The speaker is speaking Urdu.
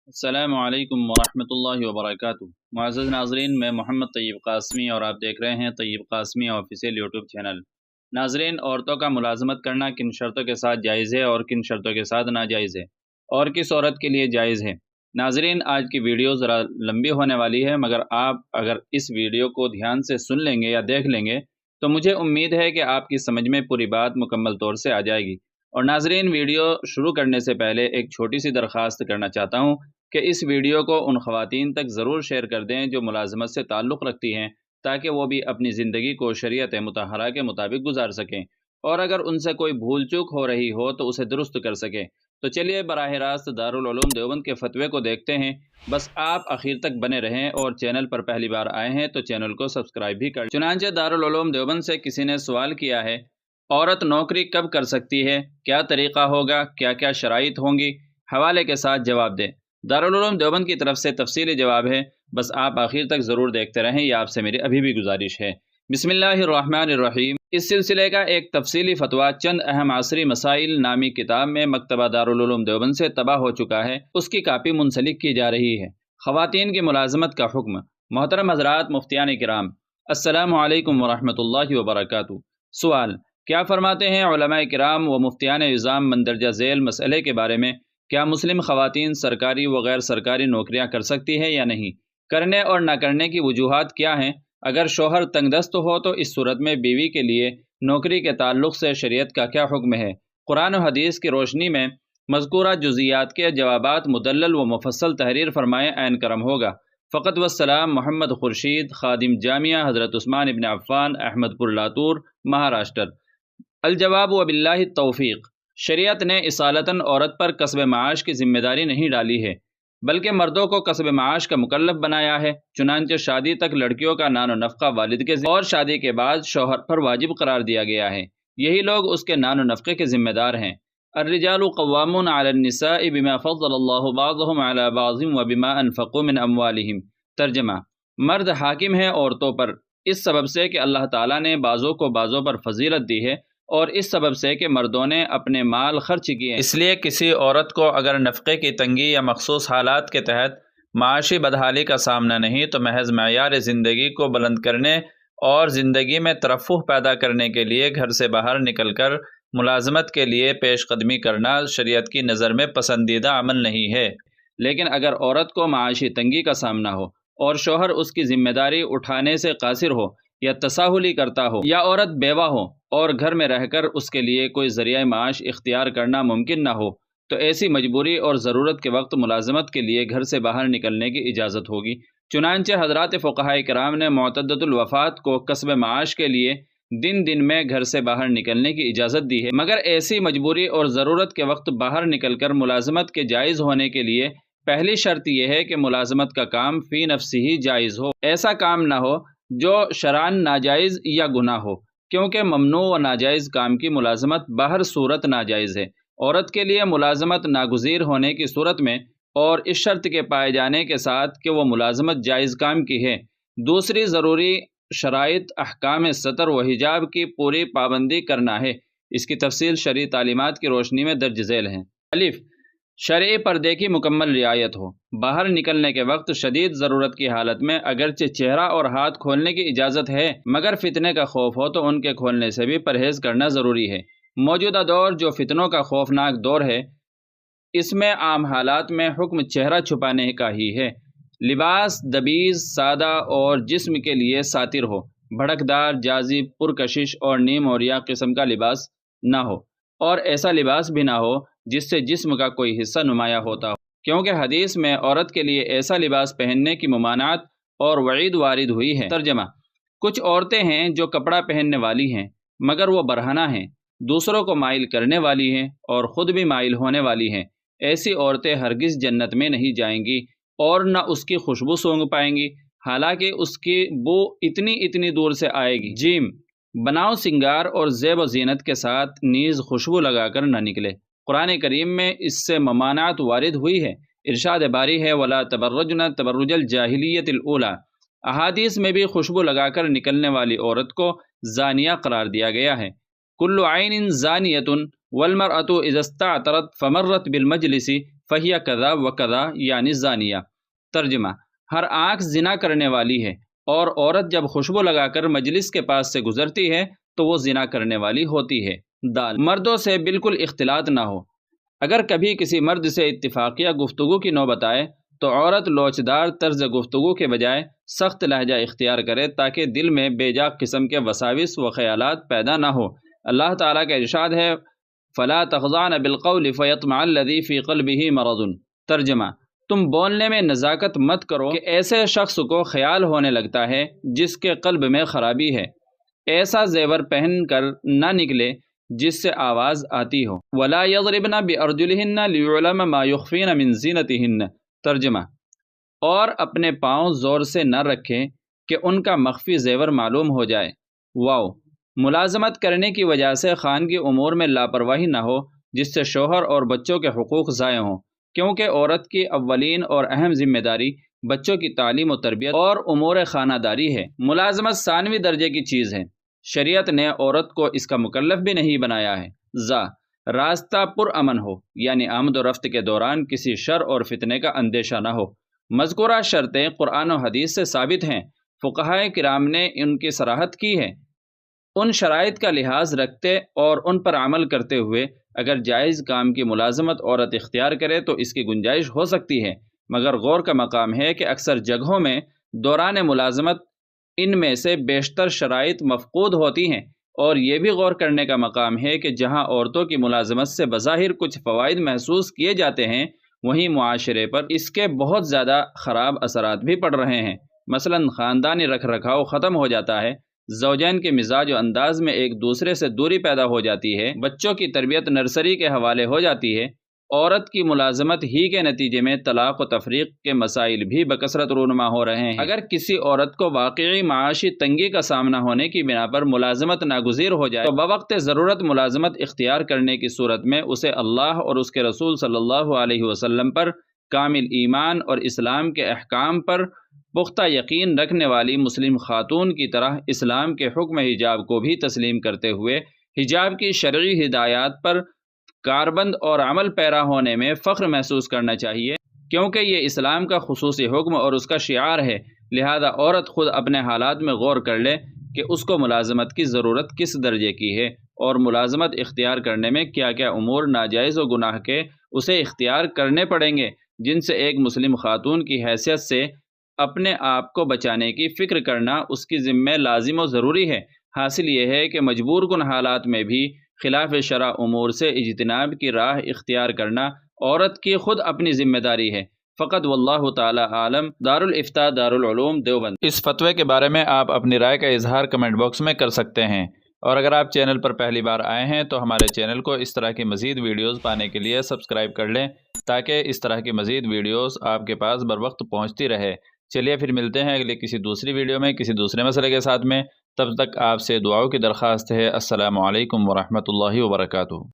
السلام علیکم ورحمۃ اللہ وبرکاتہ۔ معزز ناظرین، میں محمد طیب قاسمی اور آپ دیکھ رہے ہیں طیب قاسمی آفیشیل یوٹیوب چینل۔ ناظرین، عورتوں کا ملازمت کرنا کن شرطوں کے ساتھ جائز ہے اور کن شرطوں کے ساتھ ناجائز ہے اور کس عورت کے لیے جائز ہے؟ ناظرین، آج کی ویڈیو ذرا لمبی ہونے والی ہے، مگر آپ اگر اس ویڈیو کو دھیان سے سن لیں گے یا دیکھ لیں گے تو مجھے امید ہے کہ آپ کی سمجھ میں پوری بات مکمل طور سے آ جائے گی۔ اور ناظرین، ویڈیو شروع کرنے سے پہلے ایک چھوٹی سی درخواست کرنا چاہتا ہوں کہ اس ویڈیو کو ان خواتین تک ضرور شیئر کر دیں جو ملازمت سے تعلق رکھتی ہیں، تاکہ وہ بھی اپنی زندگی کو شریعت مطہرہ کے مطابق گزار سکیں، اور اگر ان سے کوئی بھول چوک ہو رہی ہو تو اسے درست کر سکیں۔ تو چلیے براہ راست دارالعلوم دیوبند کے فتوے کو دیکھتے ہیں۔ بس آپ اخیر تک بنے رہیں، اور چینل پر پہلی بار آئے ہیں تو چینل کو سبسکرائب بھی کر۔ چنانچہ دارالعلوم دیوبند سے کسی نے سوال کیا ہے، عورت نوکری کب کر سکتی ہے؟ کیا طریقہ ہوگا؟ کیا کیا شرائط ہوں گی؟ حوالے کے ساتھ جواب دیں۔ دارالعلوم دیوبند کی طرف سے تفصیلی جواب ہے، بس آپ آخر تک ضرور دیکھتے رہیں، یہ آپ سے میری ابھی بھی گزارش ہے۔ بسم اللہ الرحمن الرحیم۔ اس سلسلے کا ایک تفصیلی فتویٰ چند اہم عصری مسائل نامی کتاب میں مکتبہ دارالعلوم دیوبند سے طبع ہو چکا ہے، اس کی کاپی منسلک کی جا رہی ہے۔ خواتین کی ملازمت کا حکم۔ محترم حضرات مفتیان کرام، السلام علیکم ورحمۃ اللہ وبرکاتہ۔ سوال: کیا فرماتے ہیں علماء کرام و مفتیان عظام مندرجہ ذیل مسئلے کے بارے میں؟ کیا مسلم خواتین سرکاری و غیر سرکاری نوکریاں کر سکتی ہیں یا نہیں؟ کرنے اور نہ کرنے کی وجوہات کیا ہیں؟ اگر شوہر تنگ دست ہو تو اس صورت میں بیوی کے لیے نوکری کے تعلق سے شریعت کا کیا حکم ہے؟ قرآن و حدیث کی روشنی میں مذکورہ جزیات کے جوابات مدلل و مفصل تحریر فرمائیں، عین کرم ہوگا۔ فقط والسلام، محمد خورشید، خادم جامعہ حضرت عثمان ابن عفان، احمد پور، لاتور، مہاراشٹر۔ الجواب وباللہ التوفیق۔ شریعت نے اصالتاً عورت پر کسب معاش کی ذمہ داری نہیں ڈالی ہے، بلکہ مردوں کو کسب معاش کا مکلف بنایا ہے۔ چنانچہ شادی تک لڑکیوں کا نان و نفقہ والد کے اور شادی کے بعد شوہر پر واجب قرار دیا گیا ہے، یہی لوگ اس کے نان و نفقے کے ذمہ دار ہیں۔ الرجال قوامون علی النساء بما فضل اللہ بعضهم علی بعض وبما انفقوا من اموالہم۔ ترجمہ: مرد حاکم ہیں عورتوں پر اس سبب سے کہ اللہ تعالیٰ نے بعضوں کو بعضوں پر فضیلت دی ہے، اور اس سبب سے کہ مردوں نے اپنے مال خرچ کیے۔ اس لیے کسی عورت کو اگر نفقے کی تنگی یا مخصوص حالات کے تحت معاشی بدحالی کا سامنا نہیں تو محض معیار زندگی کو بلند کرنے اور زندگی میں ترفع پیدا کرنے کے لیے گھر سے باہر نکل کر ملازمت کے لیے پیش قدمی کرنا شریعت کی نظر میں پسندیدہ عمل نہیں ہے۔ لیکن اگر عورت کو معاشی تنگی کا سامنا ہو اور شوہر اس کی ذمہ داری اٹھانے سے قاصر ہو یا تساہلی کرتا ہو، یا عورت بیوہ ہو اور گھر میں رہ کر اس کے لیے کوئی ذریعہ معاش اختیار کرنا ممکن نہ ہو، تو ایسی مجبوری اور ضرورت کے وقت ملازمت کے لیے گھر سے باہر نکلنے کی اجازت ہوگی۔ چنانچہ حضرات فقہاء کرام نے معتدۃ الوفات کو کسب معاش کے لیے دن میں گھر سے باہر نکلنے کی اجازت دی ہے، مگر ایسی مجبوری اور ضرورت کے وقت باہر نکل کر ملازمت کے جائز ہونے کے لیے پہلی شرط یہ ہے کہ ملازمت کا کام فی نفسہ ہی جائز ہو، ایسا کام نہ ہو جو شرعاً ناجائز یا گناہ ہو، کیونکہ ممنوع و ناجائز کام کی ملازمت باہر صورت ناجائز ہے۔ عورت کے لیے ملازمت ناگزیر ہونے کی صورت میں اور اس شرط کے پائے جانے کے ساتھ کہ وہ ملازمت جائز کام کی ہے، دوسری ضروری شرائط احکام ستر و حجاب کی پوری پابندی کرنا ہے۔ اس کی تفصیل شرعی تعلیمات کی روشنی میں درج ذیل ہیں۔ الف، شرعی پردے کی مکمل رعایت ہو۔ باہر نکلنے کے وقت شدید ضرورت کی حالت میں اگرچہ چہرہ اور ہاتھ کھولنے کی اجازت ہے، مگر فتنے کا خوف ہو تو ان کے کھولنے سے بھی پرہیز کرنا ضروری ہے۔ موجودہ دور جو فتنوں کا خوفناک دور ہے، اس میں عام حالات میں حکم چہرہ چھپانے کا ہی ہے۔ لباس دبیز، سادہ اور جسم کے لیے ساتر ہو، بھڑکدار، جازب، پرکشش اور نیم اوریا قسم کا لباس نہ ہو، اور ایسا لباس بھی نہ ہو جس سے جسم کا کوئی حصہ نمایاں ہوتا ہو، کیونکہ حدیث میں عورت کے لیے ایسا لباس پہننے کی ممانعت اور وعید وارد ہوئی ہے۔ ترجمہ: کچھ عورتیں ہیں جو کپڑا پہننے والی ہیں مگر وہ برہنہ ہیں، دوسروں کو مائل کرنے والی ہیں اور خود بھی مائل ہونے والی ہیں۔ ایسی عورتیں ہرگز جنت میں نہیں جائیں گی اور نہ اس کی خوشبو سونگھ پائیں گی، حالانکہ اس کی بو اتنی دور سے آئے گی۔ جیم، بناؤ سنگار اور زیب و زینت کے ساتھ نیز خوشبو لگا کر نہ نکلے۔ قرآن کریم میں اس سے ممانعت وارد ہوئی ہے۔ ارشاد باری ہے وَلَا تَبَرَّجْنَ تَبَرُّجَ الْجَاهِلِيَّةِ الْأُولَى۔ احادیث میں بھی خوشبو لگا کر نکلنے والی عورت کو زانیہ قرار دیا گیا ہے۔ كُلُّ عَيْنٍ زَانِيَةٌ وَالْمَرْأَةُ إِذَا اسْتَعْطَرَتْ فَمَرَّتْ بِالْمَجْلِسِ فہیہ کذا و کذا یعنی زانیہ۔ ترجمہ: ہر آنکھ زنا کرنے والی ہے، اور عورت جب خوشبو لگا کر مجلس کے پاس سے گزرتی ہے تو وہ زنا کرنے والی ہوتی ہے۔ دال: مردوں سے بالکل اختلاط نہ ہو۔ اگر کبھی کسی مرد سے اتفاقیہ گفتگو کی نوبت آئے تو عورت لوچدار طرز گفتگو کے بجائے سخت لہجہ اختیار کرے تاکہ دل میں بے جا قسم کے وساوس و خیالات پیدا نہ ہو۔ اللہ تعالیٰ کا ارشاد ہے فَلَا تَخْضَعْنَ بِالْقَوْلِ فَيَطْمَعَ الَّذِي فِي قَلْبِهِ مَرَضٌ۔ ترجمہ: تم بولنے میں نزاکت مت کرو کہ ایسے شخص کو خیال ہونے لگتا ہے جس کے قلب میں خرابی ہے۔ ایسا زیور پہن کر نہ نکلے جس سے آواز آتی ہو۔ وَلَا يَضْرِبْنَ بِأَرْجُلِهِنَّ لِيُعْلَمَ مَا يُخْفِينَ مِنْ زِينَتِهِنَّ۔ ترجمہ: اور اپنے پاؤں زور سے نہ رکھیں کہ ان کا مخفی زیور معلوم ہو جائے۔ واو! ملازمت کرنے کی وجہ سے خانگی امور میں لاپرواہی نہ ہو جس سے شوہر اور بچوں کے حقوق ضائع ہوں، کیونکہ عورت کی اولین اور اہم ذمہ داری بچوں کی تعلیم و تربیت اور امور خانہ داری ہے۔ ملازمت ثانوی درجے کی چیز ہے، شریعت نے عورت کو اس کا مکلف بھی نہیں بنایا ہے۔ راستہ پرامن ہو، یعنی آمد و رفت کے دوران کسی شر اور فتنے کا اندیشہ نہ ہو۔ مذکورہ شرطیں قرآن و حدیث سے ثابت ہیں، فقہائے کرام نے ان کی صراحت کی ہے۔ ان شرائط کا لحاظ رکھتے اور ان پر عمل کرتے ہوئے اگر جائز کام کی ملازمت عورت اختیار کرے تو اس کی گنجائش ہو سکتی ہے، مگر غور کا مقام ہے کہ اکثر جگہوں میں دوران ملازمت ان میں سے بیشتر شرائط مفقود ہوتی ہیں، اور یہ بھی غور کرنے کا مقام ہے کہ جہاں عورتوں کی ملازمت سے بظاہر کچھ فوائد محسوس کیے جاتے ہیں، وہیں معاشرے پر اس کے بہت زیادہ خراب اثرات بھی پڑ رہے ہیں۔ مثلاً خاندانی رکھ رکھاؤ ختم ہو جاتا ہے، زوجین کے مزاج و انداز میں ایک دوسرے سے دوری پیدا ہو جاتی ہے، بچوں کی تربیت نرسری کے حوالے ہو جاتی ہے۔ عورت کی ملازمت ہی کے نتیجے میں طلاق و تفریق کے مسائل بھی بکثرت رونما ہو رہے ہیں۔ اگر کسی عورت کو واقعی معاشی تنگی کا سامنا ہونے کی بنا پر ملازمت ناگزیر ہو جائے تو بوقت ضرورت ملازمت اختیار کرنے کی صورت میں اسے اللہ اور اس کے رسول صلی اللہ علیہ وسلم پر کامل ایمان اور اسلام کے احکام پر پختہ یقین رکھنے والی مسلم خاتون کی طرح اسلام کے حکم حجاب کو بھی تسلیم کرتے ہوئے حجاب کی شرعی ہدایات پر کاربند اور عمل پیرا ہونے میں فخر محسوس کرنا چاہیے، کیونکہ یہ اسلام کا خصوصی حکم اور اس کا شعار ہے۔ لہذا عورت خود اپنے حالات میں غور کر لے کہ اس کو ملازمت کی ضرورت کس درجے کی ہے، اور ملازمت اختیار کرنے میں کیا کیا امور ناجائز و گناہ کے اسے اختیار کرنے پڑیں گے، جن سے ایک مسلم خاتون کی حیثیت سے اپنے آپ کو بچانے کی فکر کرنا اس کی ذمہ لازم و ضروری ہے۔ حاصل یہ ہے کہ مجبور کن حالات میں بھی خلاف شرع امور سے اجتناب کی راہ اختیار کرنا عورت کی خود اپنی ذمہ داری ہے۔ فقط واللہ تعالی عالم۔ دارالفتاء دارالعلوم دیوبند۔ اس فتوے کے بارے میں آپ اپنی رائے کا اظہار کمنٹ باکس میں کر سکتے ہیں، اور اگر آپ چینل پر پہلی بار آئے ہیں تو ہمارے چینل کو اس طرح کی مزید ویڈیوز پانے کے لیے سبسکرائب کر لیں تاکہ اس طرح کی مزید ویڈیوز آپ کے پاس بروقت پہنچتی رہے۔ چلیے پھر ملتے ہیں اگلے کسی دوسری ویڈیو میں کسی دوسرے مسئلے کے ساتھ میں، تب تک آپ سے دعاؤں کی درخواست ہے۔ السلام علیکم ورحمۃ اللہ وبرکاتہ۔